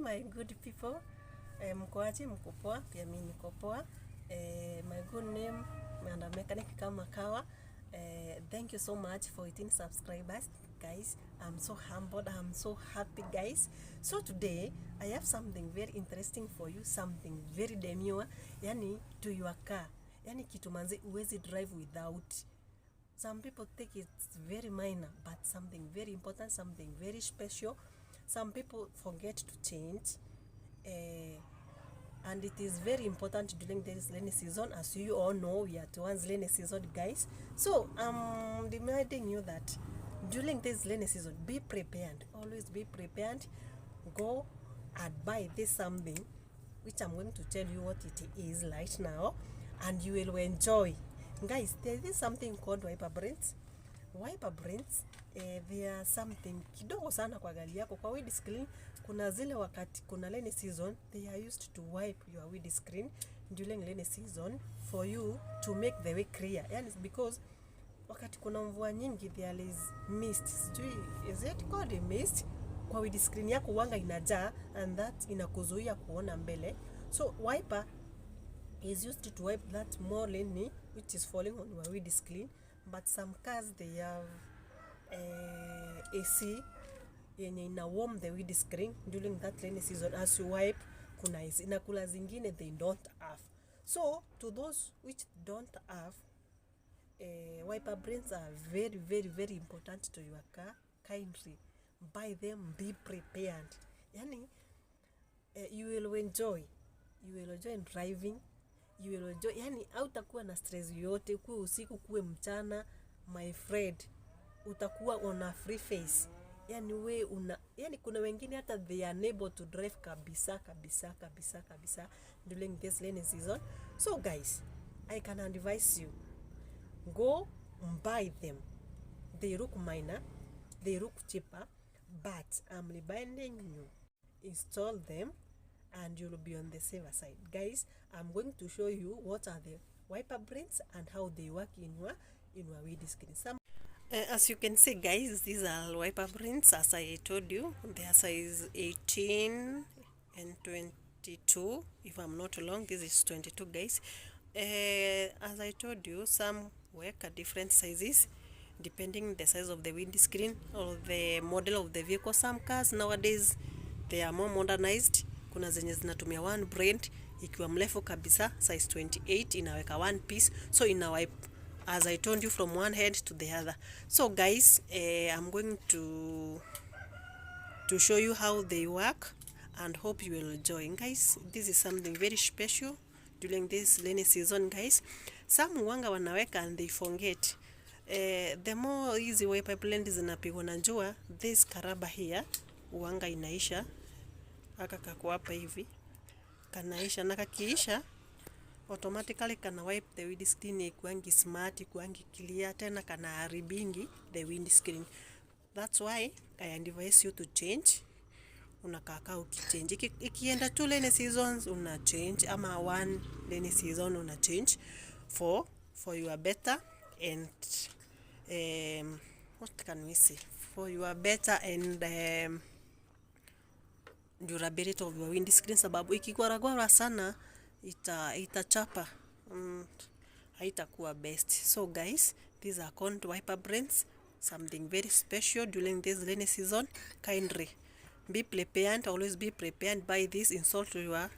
my good people. Mkoaje, mko poa? Pia mimi niko poa. My good name Manda Mechanic kama kawa. Thank you so much for 18 subscribers, guys. I'm so humbled. I'm so happy, guys. So today I have something very interesting for you, something very demure, yani to your car. Yani kitu manze uwezi drive without. Some people think it's very minor, but something very important, something very special. Some people forget to change, and it is very important during this rainy season. As you all know, we are towards rainy season, guys. So I'm reminding you that during this rainy season, be prepared. Always be prepared. Go and buy this something, which I'm going to tell you what it is right now, and you will enjoy. Guys, there is something called wiper brains. Wiper brains, they are something kidogo sana kwa gari yako. Kwa windscreen, kuna zile wakati kuna rainy season, they are used to wipe your windscreen during rainy season for you to make the way clear. Yani because wakati kuna mvua nyingi, there is mist. Is it called a mist? Kwa windscreen yako wanga inajaa, and that inakuzuia kuona mbele. So wiper is used to wipe that more rainy which is falling on your windscreen. But some cars, they have AC yenye ina warm the windscreen during that rainy season. As you wipe, kuna AC na kula zingine they don't have. So to those which don't have, wiper brains are very, very, very important to your car. Kindly buy them, be prepared. Yani you will enjoy driving. You will enjoy, yani hautakuwa na stress yote, kuwe usiku kuwe mchana, my friend, utakuwa on a free face. Yani kuna wengine hata they are unable to drive kabisa during this rainy season. So guys, I can advise you, go buy them. They look minor, they look cheaper, but I'm reminding you, install them and you'll be on the safer side. Guys, I'm going to show you what are the wiper brains and how they work in your windscreen. As you can see, guys, these are wiper brains. As I told you, they are size 18 and 22. If I'm not wrong, this is 22, guys. As I told you, some work at different sizes depending the size of the windscreen or the model of the vehicle. Some cars nowadays, they are more modernized. Kuna zenye zinatumia one brand ikiwa mrefu kabisa, size 28, inaweka one piece, so ina wipe, as I told you, from one head to the other. So guys, I'm going to show you how they work and hope you will enjoy. Guys, this is something very special during this rainy season, guys. Some wanga wanaweka and they forget. The more easy wiper blend zinapigwa na jua, this karaba here wanga inaisha. Aka kako hapa hivi kanaisha, na kakiisha automatically kana wipe the windscreen ikuangi smart, ikuangi clear, tena kana haribingi the windscreen. That's why I advise you to change. Unakaka ukichange, ikienda 2 rainy seasons una change, ama 1 rainy season una change for your better and what can we say, for your better and durability of your windscreen. Sababu ikigwaragwara sana itachapa, haitakuwa best. So guys, these are called wiper brains, something very special during this rainy season. Kindly be prepared, always be prepared. Buy this, install to your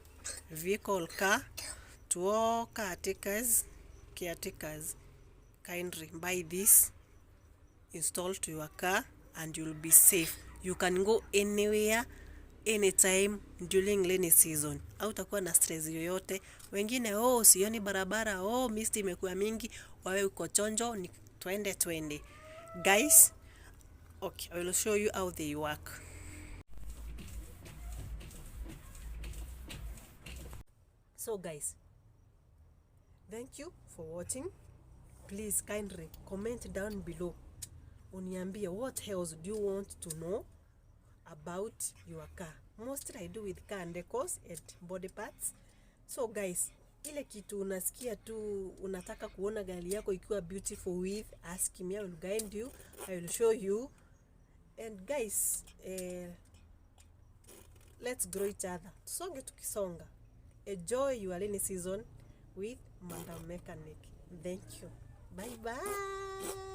vehicle, car, to all caretakers, kindly buy this, install to your car, and you'll be safe. You can go anywhere anytime during rainy season. Hautakuwa na stress yoyote. Wengine sioni barabara, mist imekuwa mingi, wawe uko chonjo, ni twende. Guys, okay, I will show you how they work. So guys, thank you for watching. Please kindly comment down below. Uniambie what else do you want to know about your car. Mostly I do with car decors and body parts. So guys, ile kitu unasikia tu unataka kuona gari yako ikiwa beautiful with, ask me, I will guide you, I will show you. And guys, let's grow each other. Tusonge tukisonga. Enjoy your rainy season with Madam Mechanic. Thank you. Bye bye.